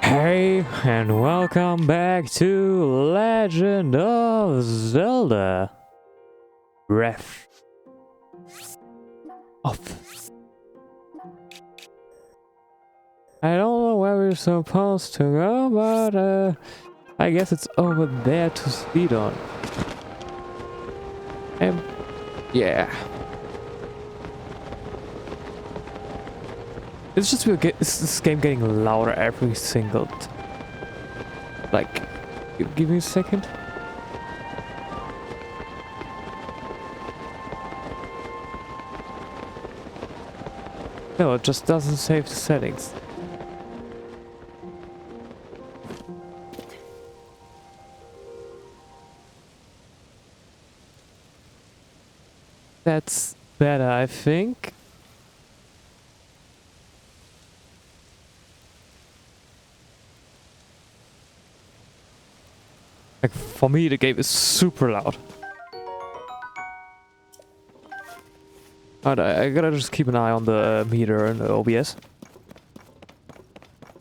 Hey, and welcome back to Legend of Zelda Breath of... I don't know where we're supposed to go, but I guess it's over there to speed on. And yeah. It's just is this game getting louder every single like, give me a second. No, it just doesn't save the settings. That's better, I think. Like, for me, the game is super loud. Alright, I gotta just keep an eye on the meter and the OBS.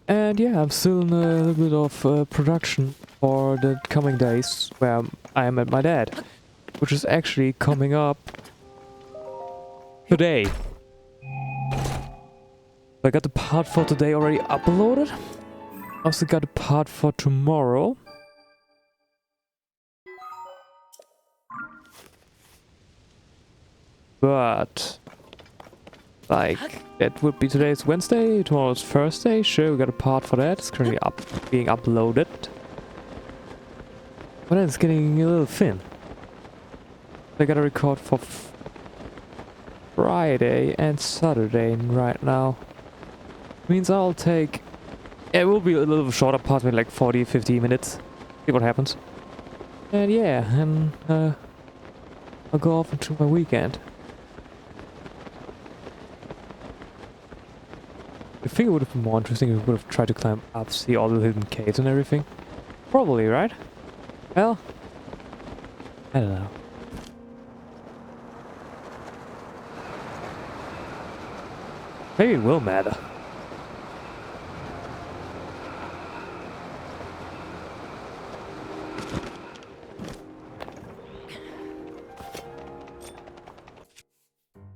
And yeah, I'm still in a little bit of production for the coming days where I am at my dad, which is actually coming up today. I got the part for today already uploaded. Also got a part for tomorrow. But like, that would be today's Wednesday, tomorrow's Thursday. Sure, we got a part for that. It's currently being uploaded. But then it's getting a little thin. I gotta record for Friday and Saturday right now. Means I'll take... It will be a little shorter part, maybe like 40-50 minutes. See what happens. And yeah, and I'll go off into my weekend. I think it would have been more interesting if we would have tried to climb up, see all the hidden caves and everything. Probably, right? Well, I don't know. Maybe it will matter.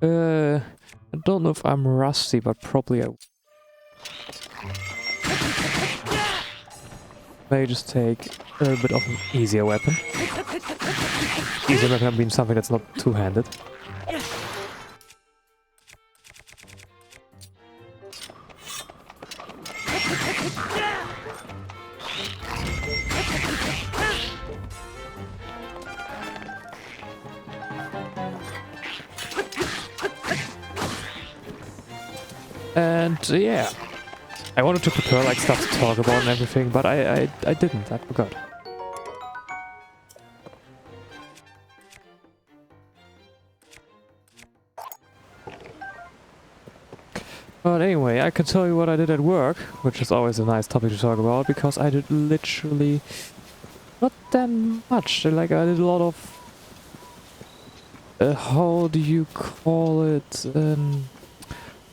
I don't know if I'm rusty, but probably I may just take a little bit of an easier weapon. Easier weapon being something that's not two-handed. And yeah, I wanted to prepare like stuff to talk about and everything, but I didn't. I forgot. But anyway, I can tell you what I did at work, which is always a nice topic to talk about, because I did literally not that much. Like, I did a lot of how do you call it?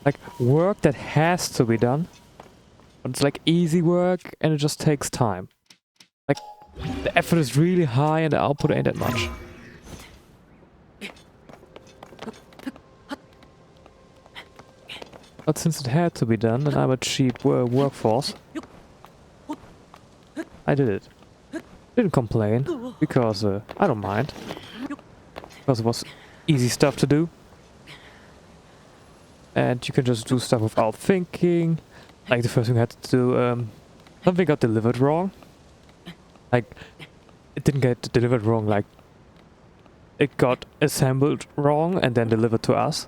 Like, work that has to be done. But it's like easy work and it just takes time. Like, the effort is really high and the output ain't that much. But since it had to be done and I'm a cheap workforce, I did it. Didn't complain, because I don't mind. Because it was easy stuff to do. And you can just do stuff without thinking. Like, the first thing I had to do, something got delivered wrong. Like, it didn't get delivered wrong, like, it got assembled wrong and then delivered to us.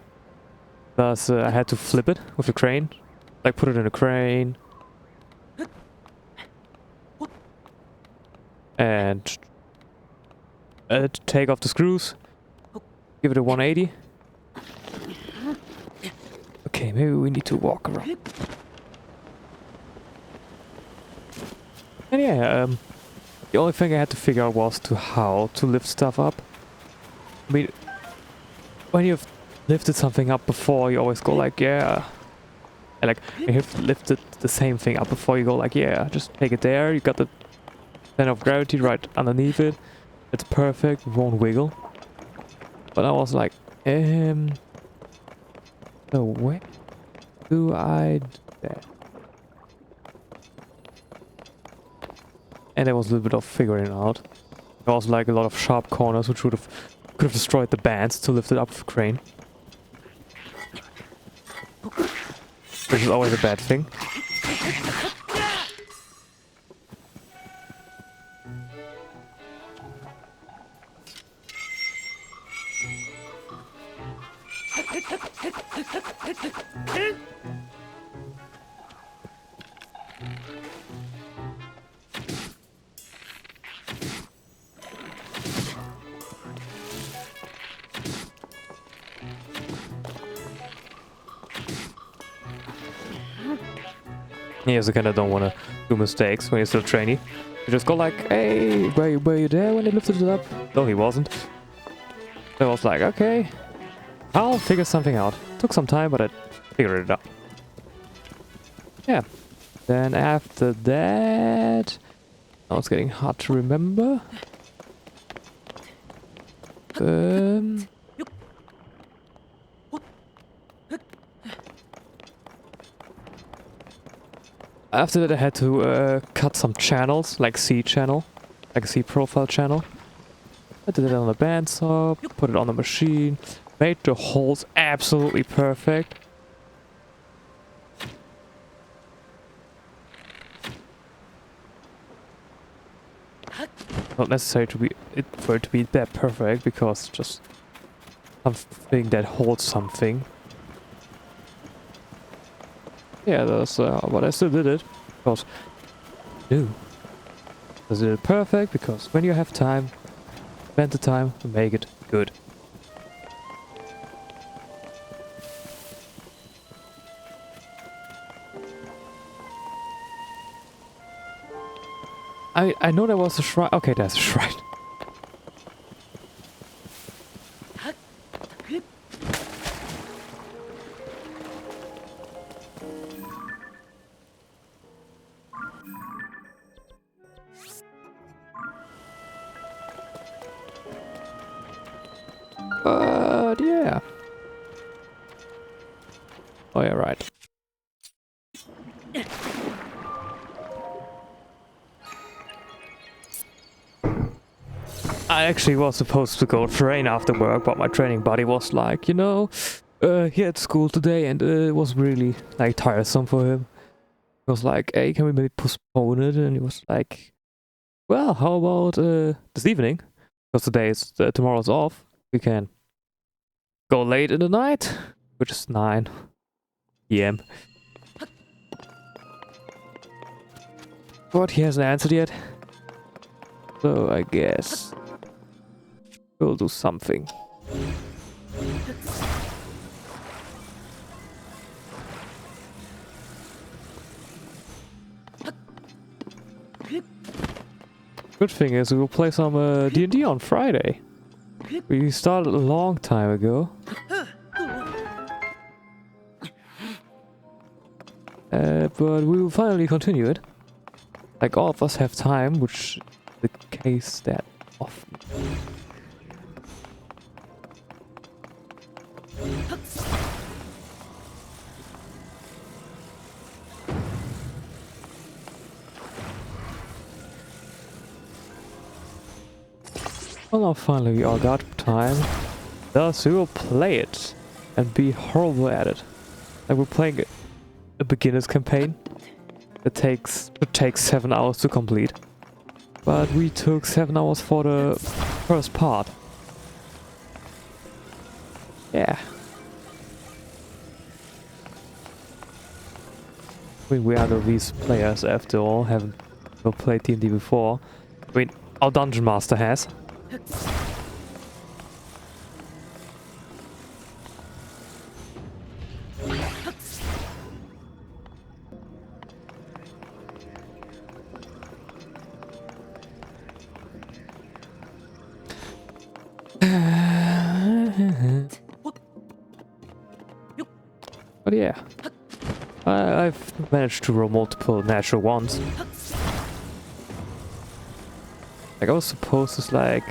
Thus, I had to flip it with a crane. Like, put it in a crane. And take off the screws. Give it a 180. Okay, maybe we need to walk around. And yeah, the only thing I had to figure out was how to lift stuff up. I mean, when you've lifted something up before, you always go like, yeah, And like, you have lifted the same thing up before you go like, yeah, just take it there. You got the center of gravity right underneath it. It's perfect, it won't wiggle. But I was like, so where do I do that? And there was a little bit of figuring out. There was like a lot of sharp corners which could have destroyed the bands to lift it up with a crane. Which is always a bad thing. Yeah, so kind of don't want to do mistakes when you're still trainee. You just go like, hey, were you there when they lifted it up? No, he wasn't. So I was like, okay, I'll figure something out. Took some time, but I figured it out. Yeah. Then after that... Now it's getting hard to remember. After that I had to cut some channels, like C channel, like a C profile channel. I did it on the bandsaw, put it on the machine, made the holes absolutely perfect. Not necessary to be for it to be that perfect, because just something that holds something. Yeah, that's but I still did it because I did it perfect, because when you have time, spend the time to make it good. I know there was a shrine. Okay, there's a shrine. But yeah. Oh yeah, right. I actually was supposed to go train after work, but my training buddy was like, you know, he had school today and it was really like tiresome for him. He was like, hey, can we maybe postpone it? And he was like, well, how about this evening? Because tomorrow's off. We can go late in the night, which is 9 p.m. But he hasn't answered yet. So I guess we'll do something. Good thing is we will play some D&D on Friday. We started a long time ago. But we will finally continue it. Like, all of us have time, which is the case that often. Well, now finally we all got time. Thus, we will play it and be horrible at it. Like, we're playing a beginner's campaign. It takes 7 hours to complete. But we took 7 hours for the first part. Yeah. I mean, we are these players after all, haven't played D&D before. I mean, our dungeon master has. But yeah, I've managed to roll multiple natural ones. Like I was supposed to like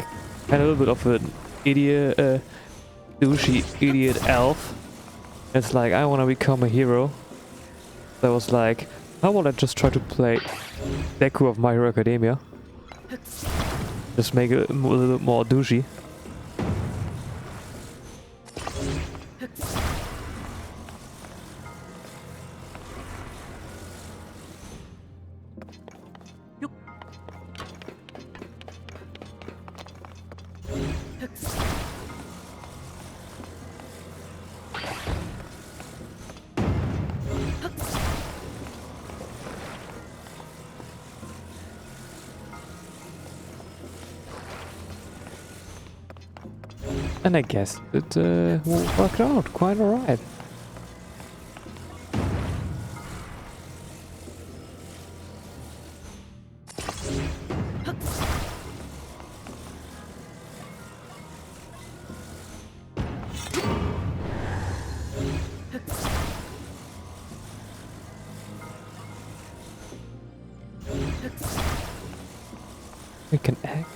kind of a little bit of an idiot, douchey idiot elf. It's like I want to become a hero. So I was like, how about I just try to play Deku of My Hero Academia? Just make it a little bit more douchey. And I guess it worked out quite alright. We can act.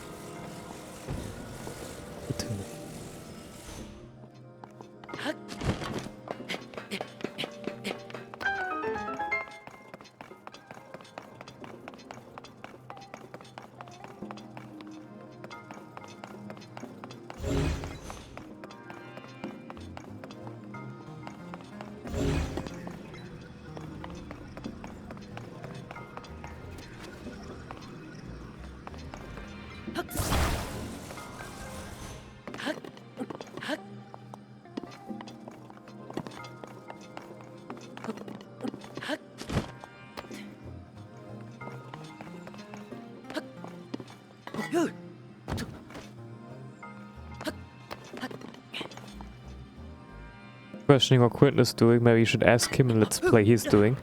Questioning what Quentin is doing, maybe you should ask him and let's play he's doing.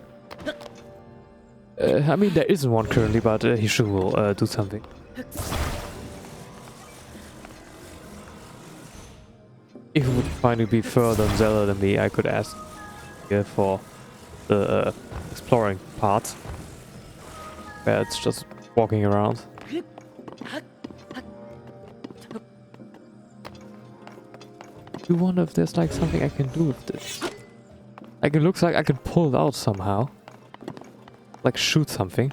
I mean, there isn't one currently, but he sure will do something. If he would finally be further than Zelda than me, I could ask for the exploring part, where it's just walking around. I wonder if there's like something I can do with this. Like it looks like I can pull it out somehow. Like shoot something.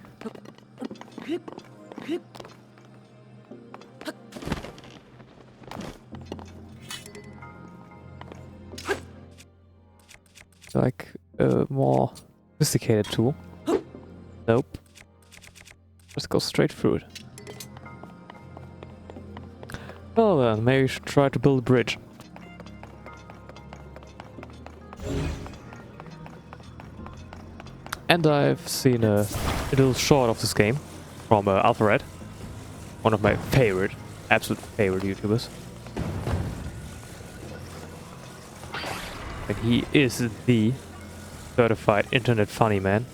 Like a more sophisticated tool. Nope. Just go straight through it. Well then, maybe we should try to build a bridge. And I've seen a little short of this game from Alphared, one of my favorite, absolute favorite YouTubers. And he is the certified internet funny man.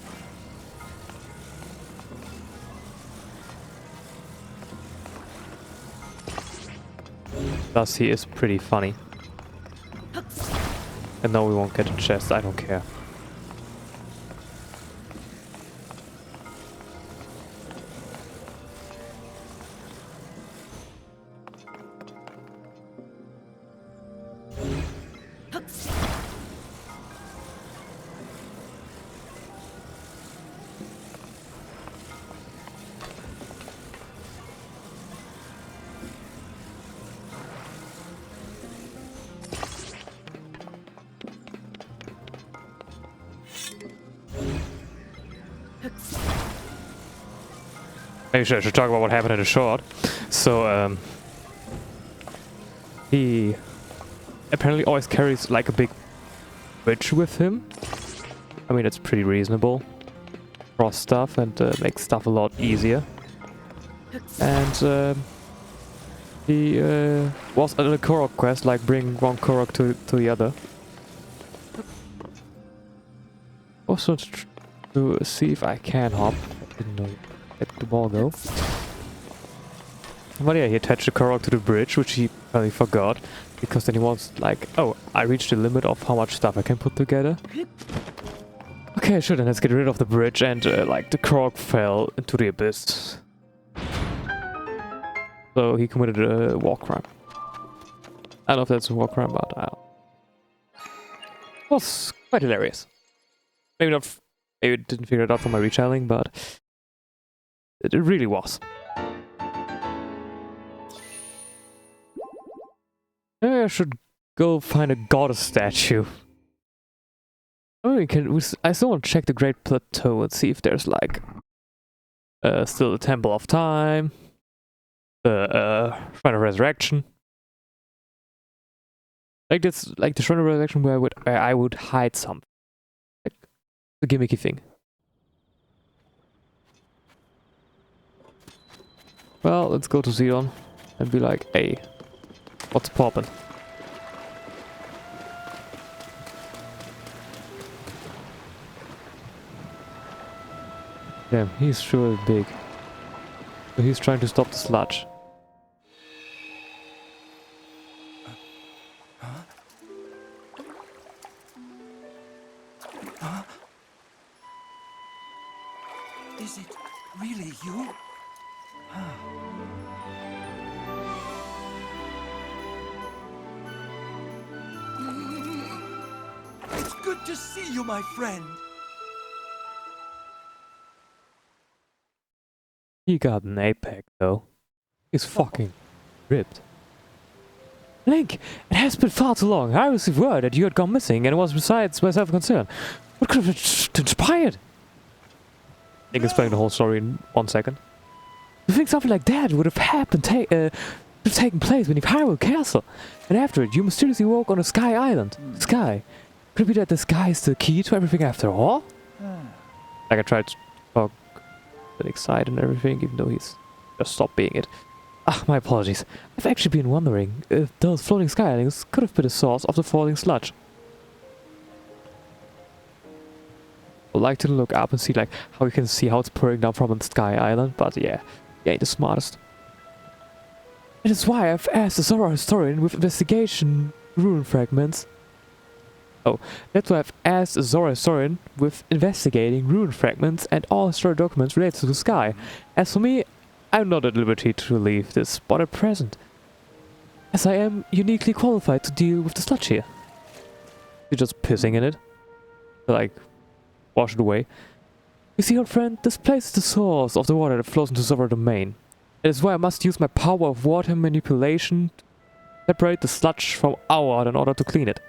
Thus he is pretty funny. And no, we won't get a chest, I don't care. Maybe I should talk about what happened in the short. So, he apparently always carries like a big bridge with him. I mean, it's pretty reasonable. Cross stuff and makes stuff a lot easier. And he was on a Korok quest, like bring one Korok to the other. Also to see if I can hop. I didn't know. Let the ball go. But yeah, he attached the Korok to the bridge, which he probably forgot. Because then he was like, oh, I reached the limit of how much stuff I can put together. Okay, sure, then let's get rid of the bridge and, like, the Krog fell into the abyss. So he committed a war crime. I don't know if that's a war crime, but I don't know. It was quite hilarious. Maybe not, maybe it didn't figure it out from my retelling, but it really was. Maybe I should go find a goddess statue. Oh, I still want to check the Great Plateau and see if there's like still the Temple of Time, the Shrine of Resurrection. Like this, like the Shrine of Resurrection where I would hide something, like the gimmicky thing. Well, let's go to Zeon and be like, hey, what's poppin'? Damn, he's sure big. So he's trying to stop the sludge. Is it really you? It's good to see you, my friend. He got an apex though. He's fucking ripped. Link, it has been far too long. I received word that you had gone missing and it was besides myself concerned. What could have transpired? Link explained the whole story in 1 second. You think something like that would have happened, taken place beneath Hyrule Castle, and after it, you mysteriously woke on a sky island. Sky. Could it be that the sky is the key to everything after all? Like I tried to talk with excited and everything, even though he's just stopped being it. Ah, my apologies. I've actually been wondering if those floating sky islands could have been the source of the falling sludge. I'd like to look up and see like how you can see how it's pouring down from the sky island, but yeah, he ain't the smartest. That is why I've asked the Zora historian with investigation rune fragments. Oh, that's why I've asked the Zora historian with investigating rune fragments and all historic documents related to the sky. As for me, I'm not at liberty to leave this spot at present, as I am uniquely qualified to deal with the sludge here. You're just pissing in it, to, like, wash it away. You see, old friend, this place is the source of the water that flows into Zora domain. It is why I must use my power of water manipulation to separate the sludge from our water in order to clean it.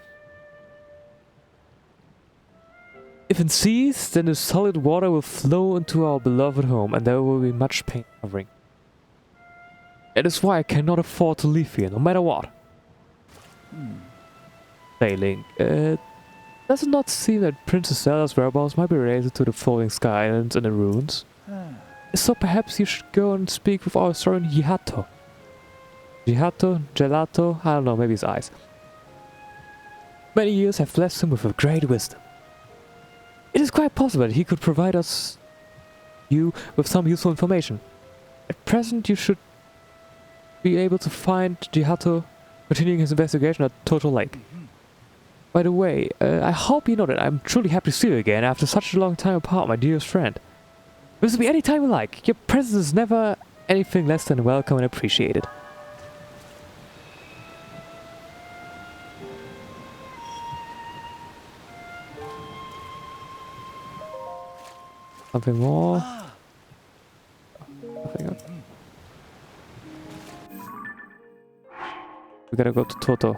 If it ceases, then the solid water will flow into our beloved home, and there will be much pain covering. That is why I cannot afford to leave here, no matter what. Say, Link, does it not seem that Princess Zelda's whereabouts might be related to the floating sky islands and the ruins? So perhaps you should go and speak with our historian Yihato. Yihato? Gelato? I don't know, maybe his eyes. Many years have blessed him with a great wisdom. It is quite possible that he could provide you with some useful information. At present, you should be able to find Yihato continuing his investigation at TotK Lake. By the way, I hope you know that I'm truly happy to see you again after such a long time apart, my dearest friend. Visit me anytime you like. Your presence is never anything less than welcome and appreciated. Something more? Nothing else. We gotta go to Toto.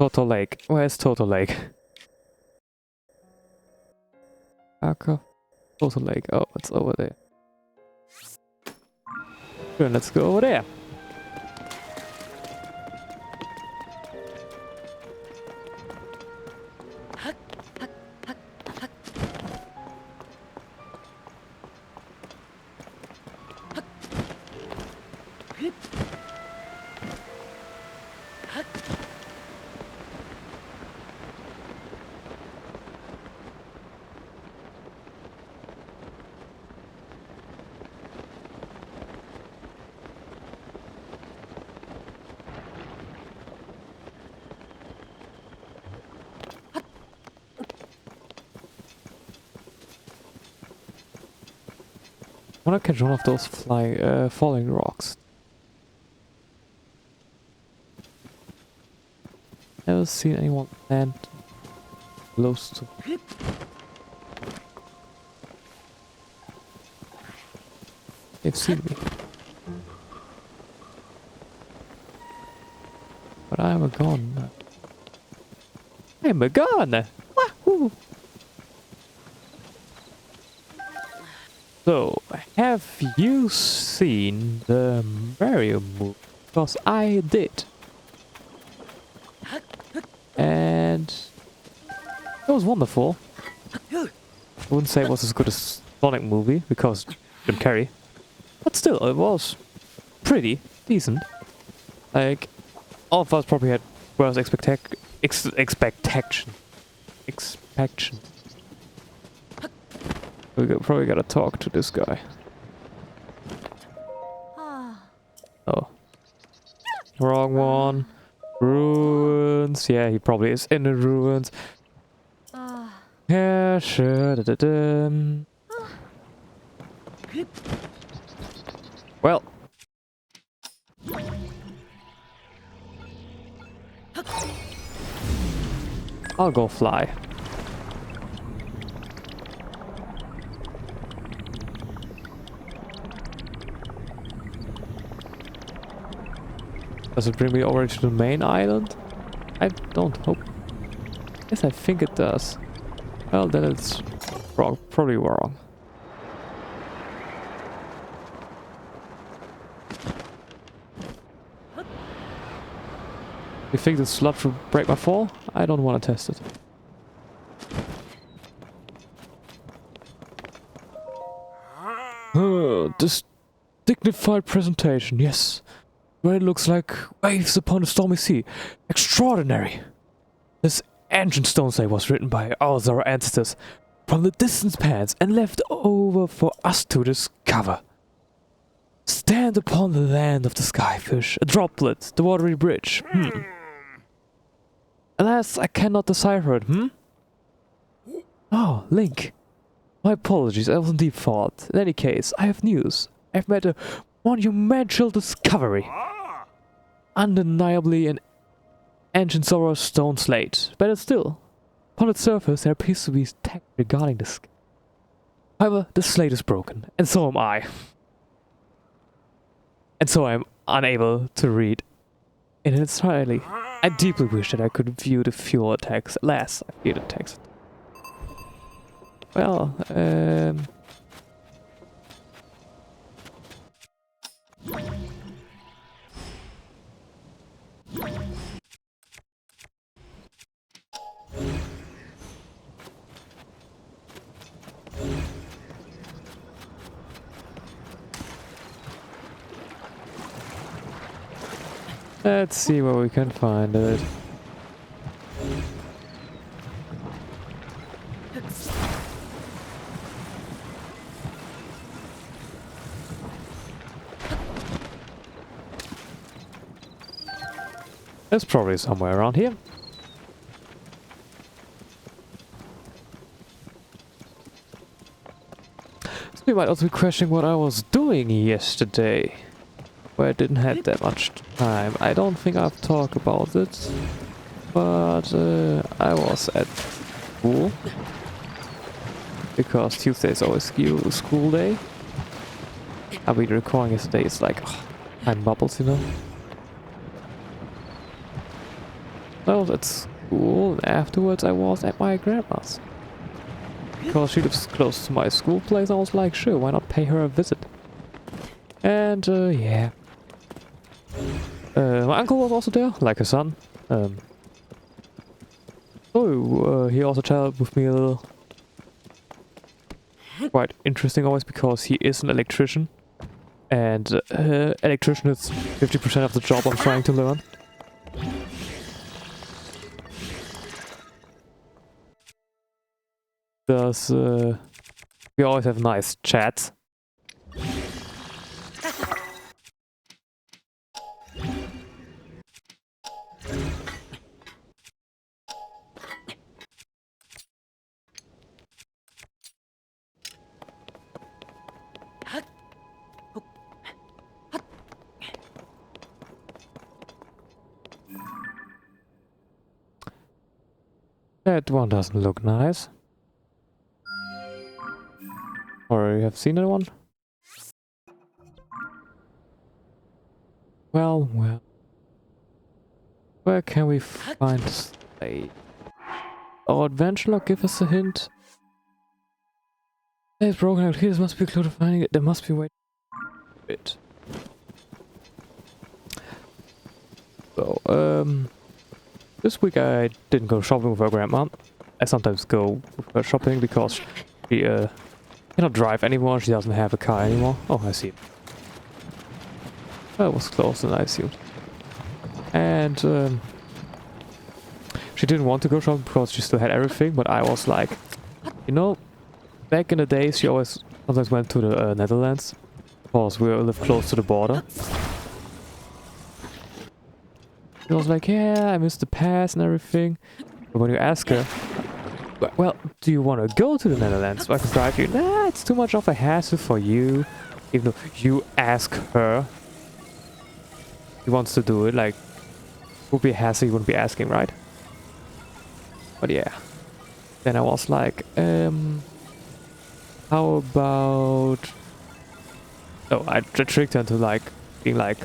TotK Lake. Where's TotK Lake? TotK Lake. Oh, it's over there. Sure, let's go over there. wanna catch one of those falling rocks. Never seen anyone land close to. They've seen me. But I'm a goner. I'm a goner! Wahoo! So, have you seen the Mario movie? Because I did. And it was wonderful. I wouldn't say it was as good as Sonic movie, because Jim Carrey. But still, it was pretty decent. Like, all of us probably had worse expectation. Probably gotta talk to this guy. Oh. Wrong one. Ruins. Yeah, he probably is in the ruins. Yeah, sure. Well. I'll go fly. Does it bring me over to the main island? I don't hope. Yes, I think it does. Well, then it's wrong. Probably wrong. You think the slot will break my fall? I don't want to test it. This dignified presentation, yes. Well, it looks like waves upon a stormy sea. Extraordinary! This ancient stone say was written by our ancestors from the distant past and left over for us to discover. Stand upon the land of the skyfish, a droplet, the watery bridge. Alas, I cannot decipher it, Oh, Link. My apologies, I was in deep thought. In any case, I have news. I've made a monumental discovery. Undeniably an ancient Zora stone slate. Better still, upon its surface there appears to be text regarding this. However, the slate is broken, and so am I. And so I am unable to read it entirely. I deeply wish that I could view the fewer text. Alas, I fear the text. Well, let's see where we can find it. It's probably somewhere around here. So you might also be questioning what I was doing yesterday, where I didn't have that much time. I don't think I've talked about it, but I was at school, because Tuesday is always school day. I'll be recording yesterday, it's like, time bubbles, you know? I was at school, and afterwards I was at my grandma's. Because she lives close to my school place, I was like, sure, why not pay her a visit? And, yeah. My uncle was also there, like his son. So, he also chatted with me a little. Quite interesting always, because he is an electrician. And, electrician is 50% of the job I'm trying to learn. Does, we always have nice chats. That one doesn't look nice. Or you have seen that one? Well, well. Where can we find this place? Our adventure log give us a hint. It's broken out here. This must be a clue to finding it. There must be a way to it. So, this week I didn't go shopping with her grandma. I sometimes go with her shopping because she cannot drive anymore. She doesn't have a car anymore. Oh, I see. That was closer than I assumed. And she didn't want to go shopping because she still had everything, but I was like, you know, back in the days she always sometimes went to the Netherlands because we live close to the border. She was like, yeah, I missed the pass and everything. But when you ask her, well, do you want to go to the Netherlands so I can drive you? Nah, it's too much of a hassle for you. Even though you ask her, she wants to do it, like, it would be a hassle you wouldn't be asking, right? But yeah. Then I was like, how about... Oh, I tricked her into like, being like,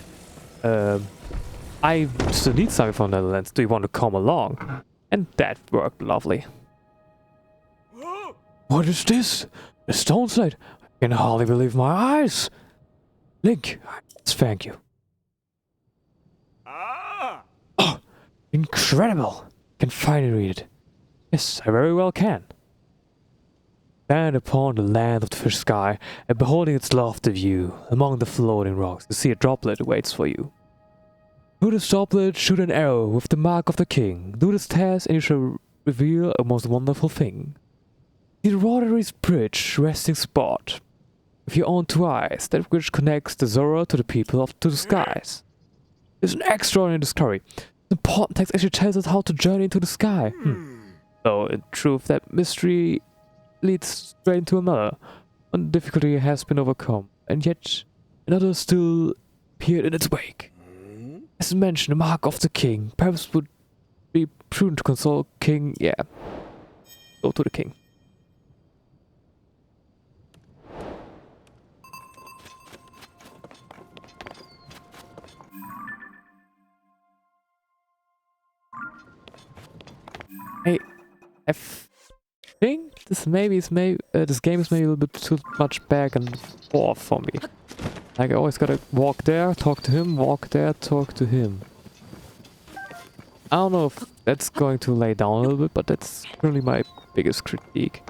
I still need something from the Netherlands. Do you want to come along? And that worked lovely. What is this? A stone slate? I can hardly believe my eyes. Link, thank you. Oh, incredible. I can finally read it. Yes, I very well can. Stand upon the land of the fish sky and beholding its lofty view among the floating rocks, you see a droplet waits for you. Do this droplet, shoot an arrow with the mark of the king. Do this task and you shall reveal a most wonderful thing. See the Rotary's bridge, resting spot. With your own two eyes, that which connects the Zora to the people to the skies. It's an extraordinary discovery. The important text actually tells us how to journey into the sky. So, in truth, that mystery leads straight into another. One difficulty has been overcome, and yet another still appeared in its wake. As mentioned, the mark of the king. Perhaps would be prudent to consult king. Yeah. Go to the king. Hey, I think this this game is maybe a little bit too much back and forth for me. Like I always gotta walk there, talk to him, walk there, talk to him. I don't know if that's going to lay down a little bit, but that's really my biggest critique.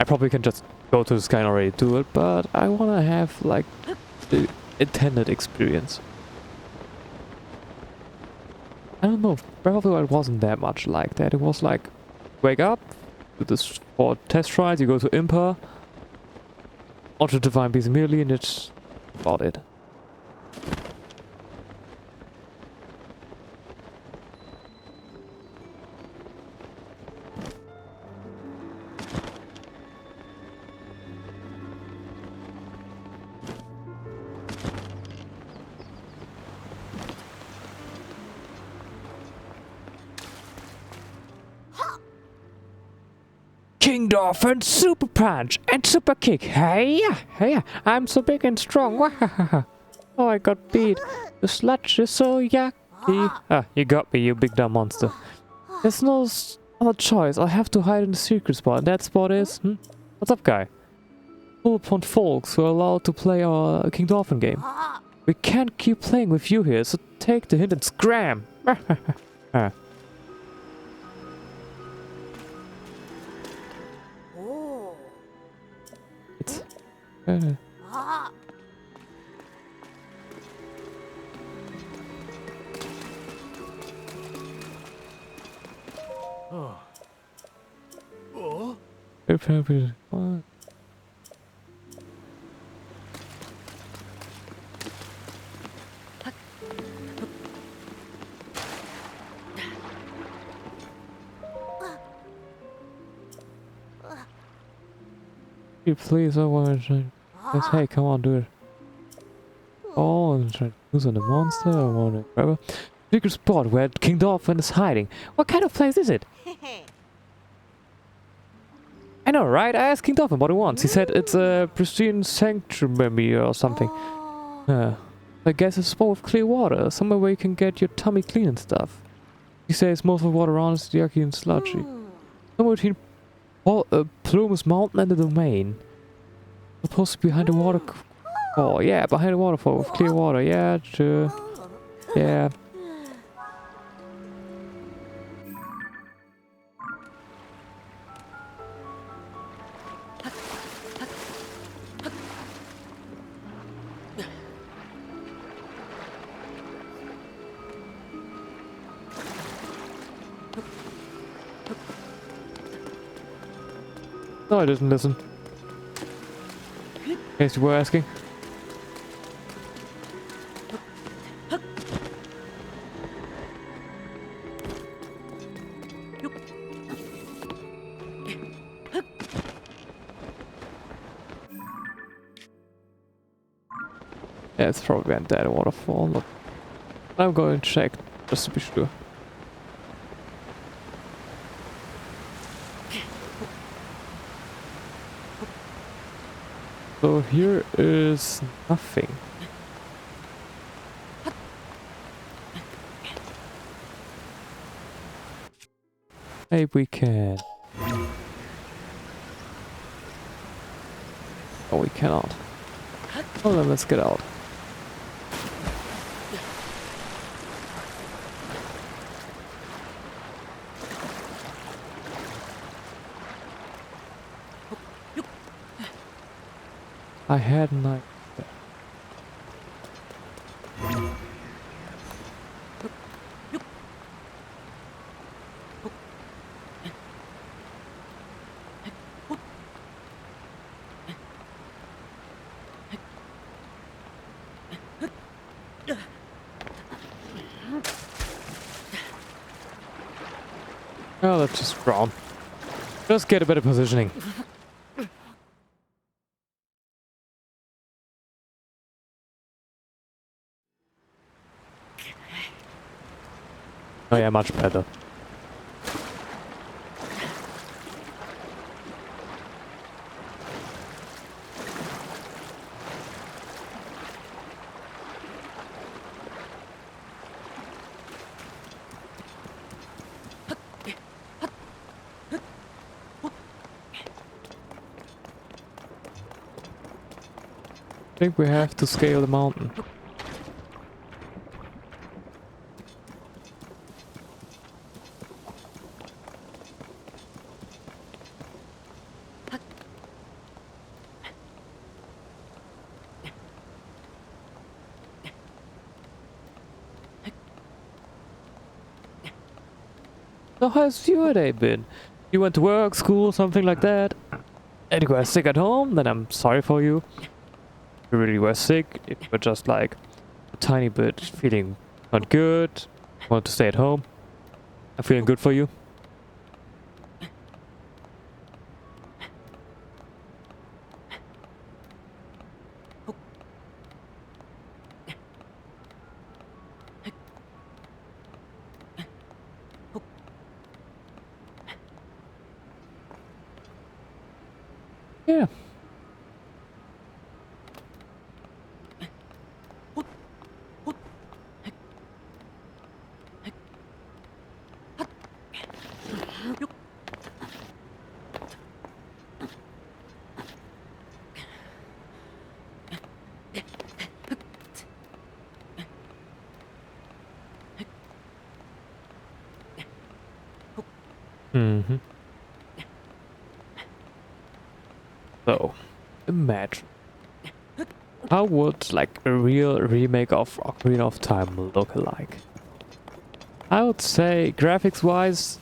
I probably can just go to the sky and already do it, but I wanna have like the intended experience. I don't know, probably it wasn't that much like that. It was like, wake up, do this 4 test tries, you go to Impa, Ultra Divine Beast immediately, and it's about it. King Dolphin, Super Punch, and Super Kick. Hey, I'm so big and strong. Oh, I got beat. The sludge is so yucky. Ah, you got me, you big dumb monster. There's no other choice. I have to hide in the secret spot. And that spot is... What's up, guy? Full upon folks who are allowed to play our King Dolphin game. We can't keep playing with you here, so take the hint and scram. It's... What? Please, I want to try. Yes, hey, come on, do it. Oh, and try to use on the monster. I want to grab a secret spot where King Dolphin is hiding. What kind of place is it? I know, right? I asked King Dolphin what he wants. He said it's a pristine sanctuary or something. I guess it's a spot with clear water, somewhere where you can get your tummy clean and stuff. He says most of the water around is yucky and sludgy. Somewhere between Plume's Mountain and the Domain. Supposed to be behind the waterfall. Yeah, behind the waterfall with clear water. Yeah, sure. Yeah. No, I didn't listen. In case you were asking. Yeah, it's probably behind that waterfall. Look. I'm going to check just to be sure. So here is nothing. Maybe we can. Oh, we cannot. Well then, let's get out. I had an idea. Oh, let's just drown. Just get a better positioning. Oh yeah, much better. I think we have to scale the mountain. So how's your day been? You went to work, school, something like that? And you got sick at home? Then I'm sorry for you. If you really were sick, if you were just like a tiny bit feeling not good, want to stay at home, I'm feeling good for you. Yeah. Mm-hmm. So, imagine. How would like a real remake of Ocarina of Time look like? I would say graphics wise,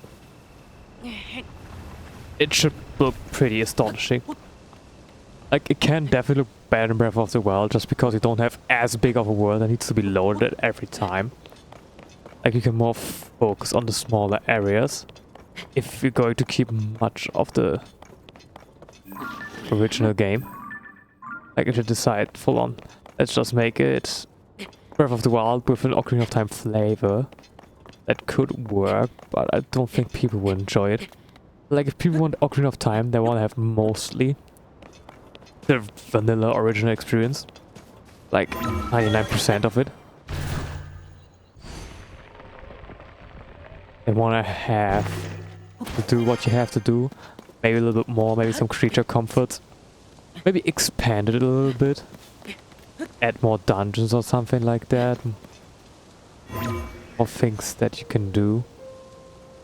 it should look pretty astonishing. Like it can definitely look better in Breath of the Wild just because you don't have as big of a world that needs to be loaded every time. Like you can more focus on the smaller areas if you're going to keep much of the original game. Like if you decide full on, let's just make it Breath of the Wild with an Ocarina of Time flavor. That could work, but I don't think people would enjoy it. Like, if people want Ocarina of Time, they want to have mostly the vanilla original experience. Like, 99% of it. They want to have to do what you have to do. Maybe a little bit more, maybe some creature comforts. Maybe expand it a little bit. Add more dungeons or something like that. More things that you can do.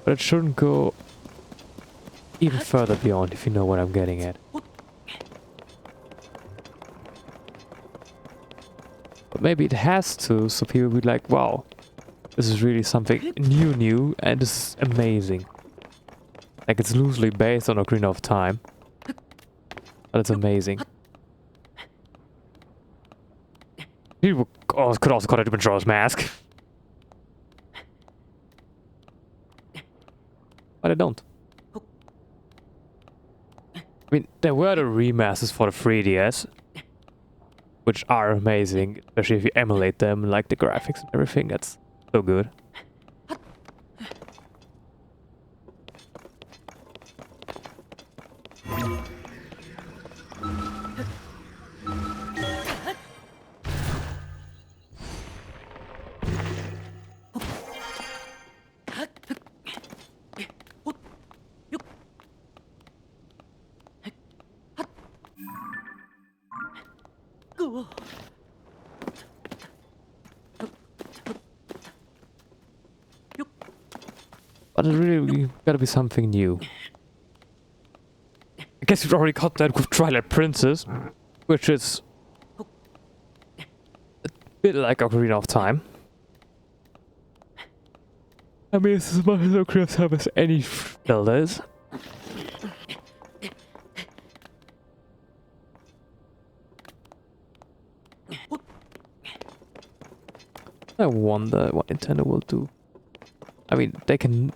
But it shouldn't go even further beyond, if you know what I'm getting at. But maybe it has to, so people will be like, wow, this is really something new, and this is amazing. Like, it's loosely based on Ocarina of Time. But it's amazing. People could also call it a Majora's Mask. But I don't. I mean, there were the remasters for the 3DS, which are amazing, especially if you emulate them, like the graphics and everything. That's so good. But it really gotta be something new. I guess you've already got that with Twilight Princess, which is a bit like Ocarina of Time. I mean, it's as much as Ocarina of Time as any Zelda is. I wonder what Nintendo will do. I mean, they can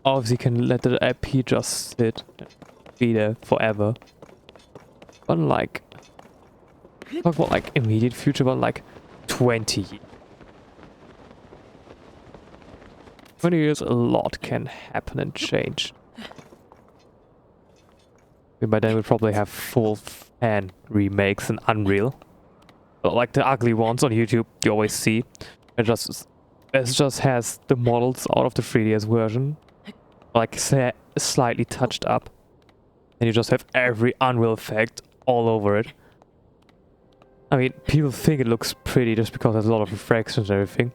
obviously can let the IP just sit and be there forever. But like, talk about like immediate future, but like 20 years, a lot can happen and change. I mean, by then we'll probably have full fan remakes in Unreal. But like the ugly ones on YouTube you always see. It just has the models out of the 3DS version, like slightly touched up, and you just have every Unreal effect all over it. I mean, people think it looks pretty just because there's a lot of refractions and everything,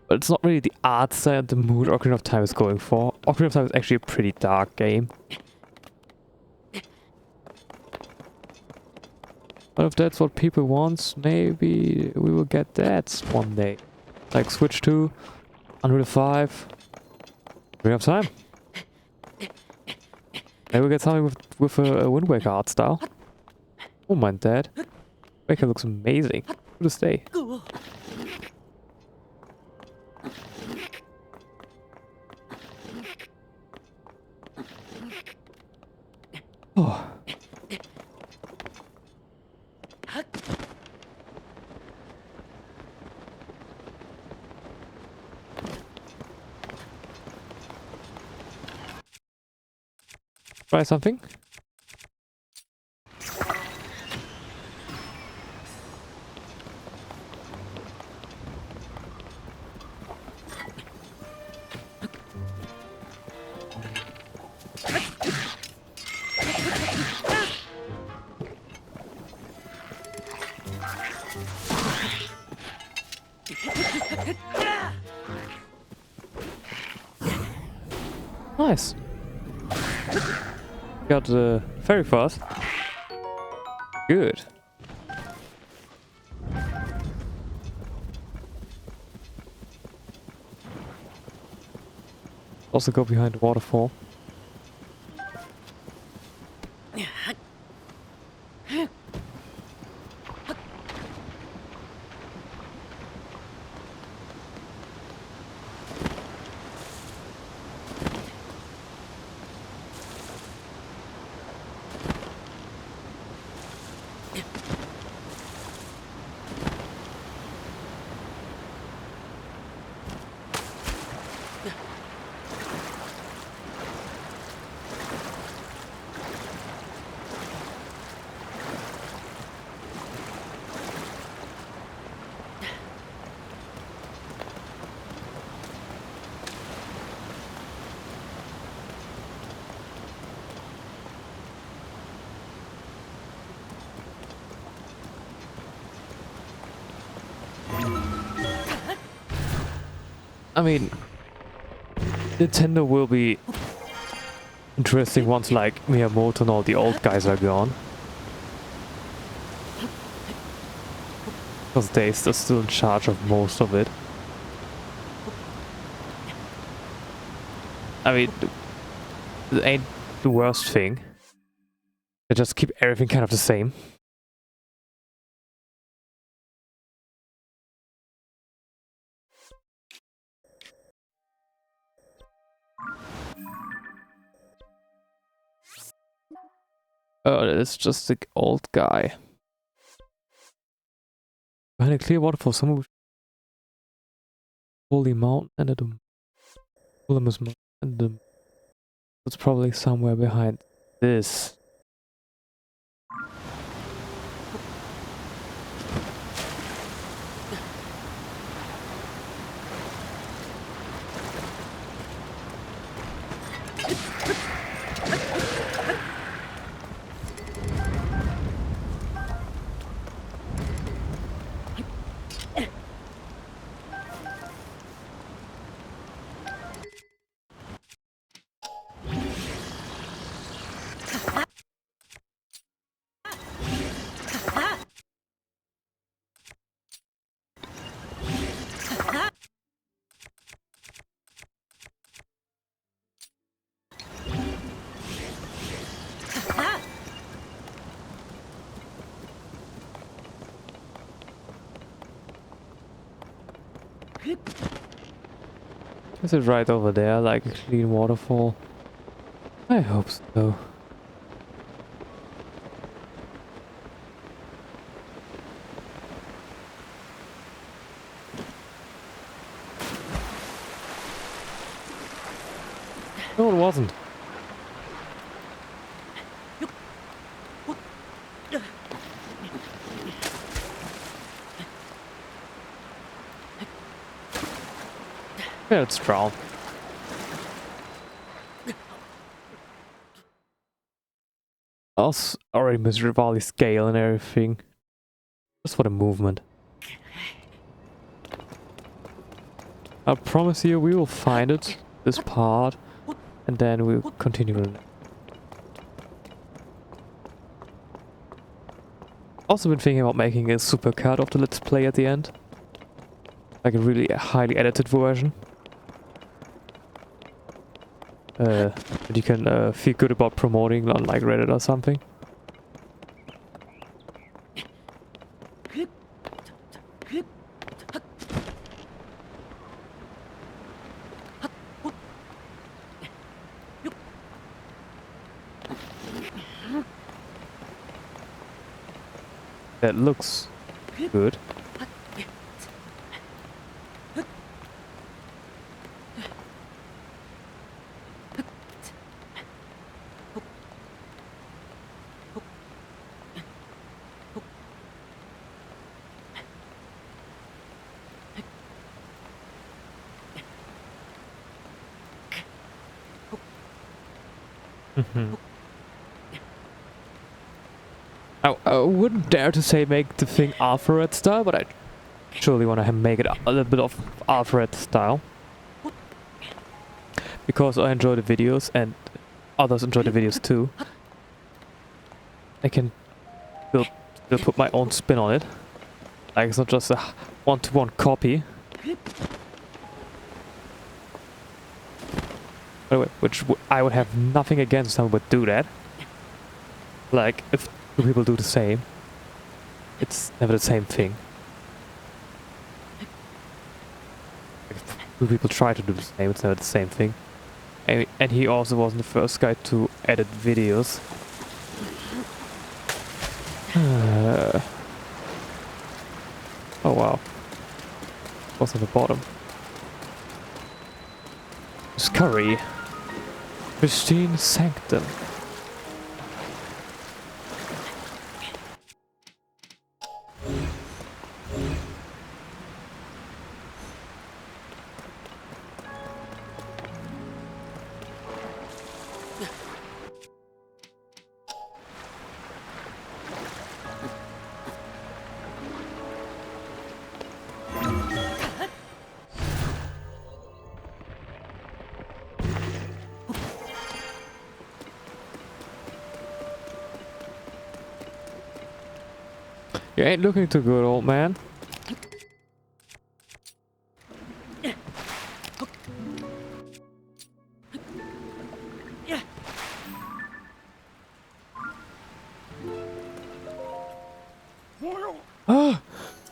but it's not really the art style and the mood Ocarina of Time is going for. Ocarina of Time is actually a pretty dark game. But if that's what people want, maybe we will get that one day. Like Switch 2, Unreal 5, Ocarina of Time. Maybe we'll get something with a Wind Waker art style. Oh my dad. Waker looks amazing. To this day. Oh. Try something? Nice. Got very fast. Good. Also go behind the waterfall. I mean, Nintendo will be interesting once like Miyamoto and all the old guys are gone. Because they're still in charge of most of it. I mean, it ain't the worst thing. They just keep everything kind of the same. Oh, it's just the old guy. Behind a clear waterfall, somewhere with Holy Mountain and a Holy Mountain and a... It's probably somewhere behind this. Is it right over there, like a clean waterfall? I hope so. No, it wasn't. Yeah, it's drowned. I was already Miss Rivali's scale and everything. Just for the movement. I promise you we will find it, this part, and then we'll continue with it. Also been thinking about making a supercut of the Let's Play at the end. Like a really highly edited version. That you can feel good about promoting on like Reddit or something. That looks good. I wouldn't dare to say make the thing Alpha-Red style, but I surely want to make it a little bit of Alpha-Red style. Because I enjoy the videos and others enjoy the videos too. I can still put my own spin on it. Like it's not just a one-to-one copy. By the way, which I would have nothing against if someone would do that. Like, if two people do the same, it's never the same thing. If two people try to do the same, it's never the same thing. And he also wasn't the first guy to edit videos. Oh wow. What's on the bottom? Scurry. Pristine Sanctum. You ain't looking too good, old man. Ah!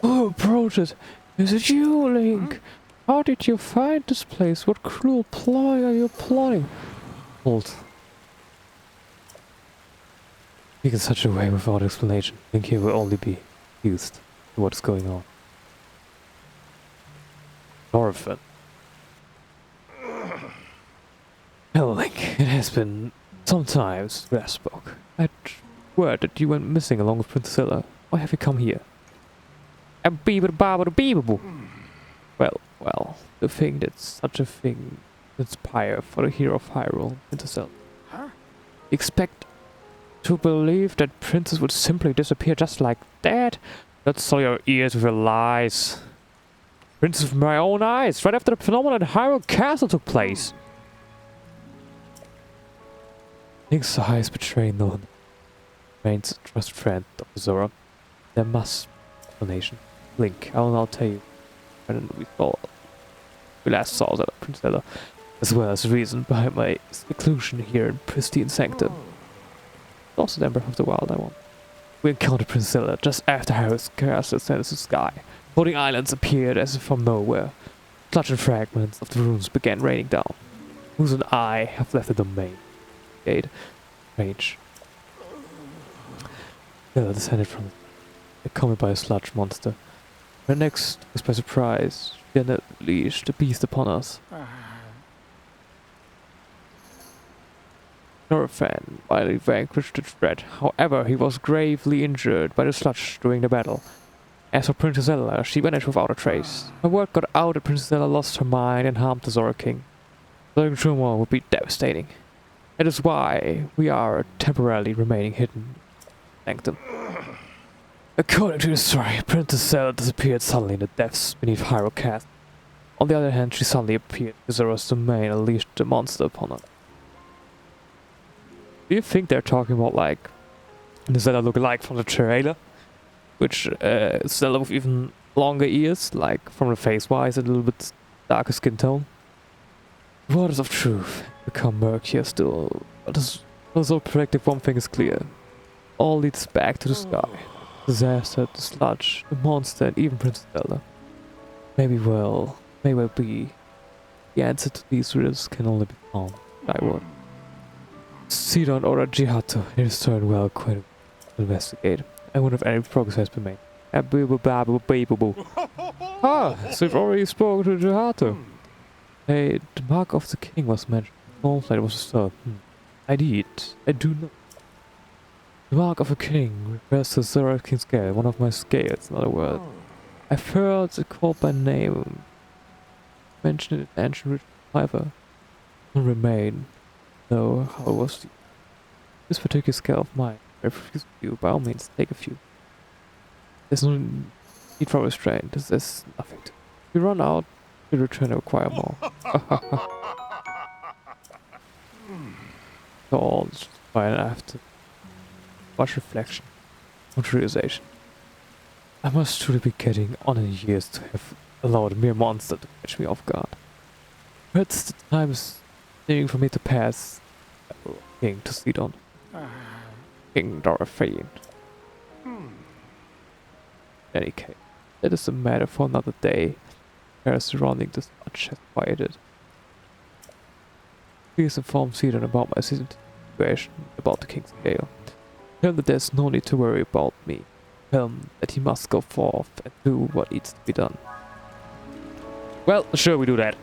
Oh, approach it. Is it you, Link? How did you find this place? What cruel ploy are you plotting? Hold. Speak in such a way without explanation. Link here will only be used to what is going on. Orphan. Hello, Link. It has been some time since we last spoke. I heard that you went missing along with Princess. Why have you come here? Well, to think that such a thing inspire for the hero of Hyrule, Princess. Expect to believe that Princess would simply disappear just like that? Don't sell your ears with your lies. Princess with my own eyes, right after the phenomenon at Hyrule Castle took place. Link's eyes betray no one. Remains a trusted friend of Zora. There must be an explanation. Link, I will now tell you when we last saw Zelda, Princess Zelda, as well as the reason behind my seclusion here in pristine sanctum. Also the Emperor of the Wild I want. We encountered Princess Zelda just after Hyrule Castle ascended to the sky. Floating islands appeared as if from nowhere. Clutching fragments of the runes began raining down. Who's and I have left the domain. Gate. Range. Zelda descended from it, accompanied by a sludge monster. When next was by surprise, she unleashed the beast upon us. Norfan finally vanquished the threat. However, he was gravely injured by the sludge during the battle. As for Princess Zelda, she vanished without a trace. When word got out that Princess Zelda lost her mind and harmed the Zora King. Learning turmoil would be devastating. That is why we are temporarily remaining hidden. Sanctum. According to the story, Princess Zelda disappeared suddenly in the depths beneath Hyrule Castle. On the other hand, she suddenly appeared in Zora's domain and unleashed the monster upon her. Do you think they're talking about like the Zelda look-alike from the trailer? Which Zelda with even longer ears, like from the face-wise, a little bit darker skin tone. The waters of truth become murkier still, but as also predictive, one thing is clear. All leads back to the sky. Disaster, the sludge, the monster, and even Princess Zelda. May well be the answer to these riddles can only be found skyward. Sidon ordered Jihato in his turn well acquainted to investigate. I wonder if any progress has been made. Ah, so you've already spoken to Jihato. Hey, the mark of the king was mentioned. Also, it was disturbed. I do know. The mark of a king refers to Zora King's scale, one of my scales, in other words. I've heard it called by name, mentioned in ancient ritual, however, none remain, though how it was this particular scale of mine. I refuse to you, by all means, take a few. There's no need for restraint, there's nothing to. If you run out, you return and acquire more. So all is fine after much reflection, much realization. I must truly be getting on in years to have allowed a mere monster to catch me off guard. Perhaps the time is needing for me to pass King to Sidon. King Dorothea. In any case, that is a matter for another day. Affairs surrounding this much has quieted. Please inform Sidon about my situation about the King's Gale. Tell him that there's no need to worry about me. Tell him that he must go forth and do what needs to be done. Well, sure we do that.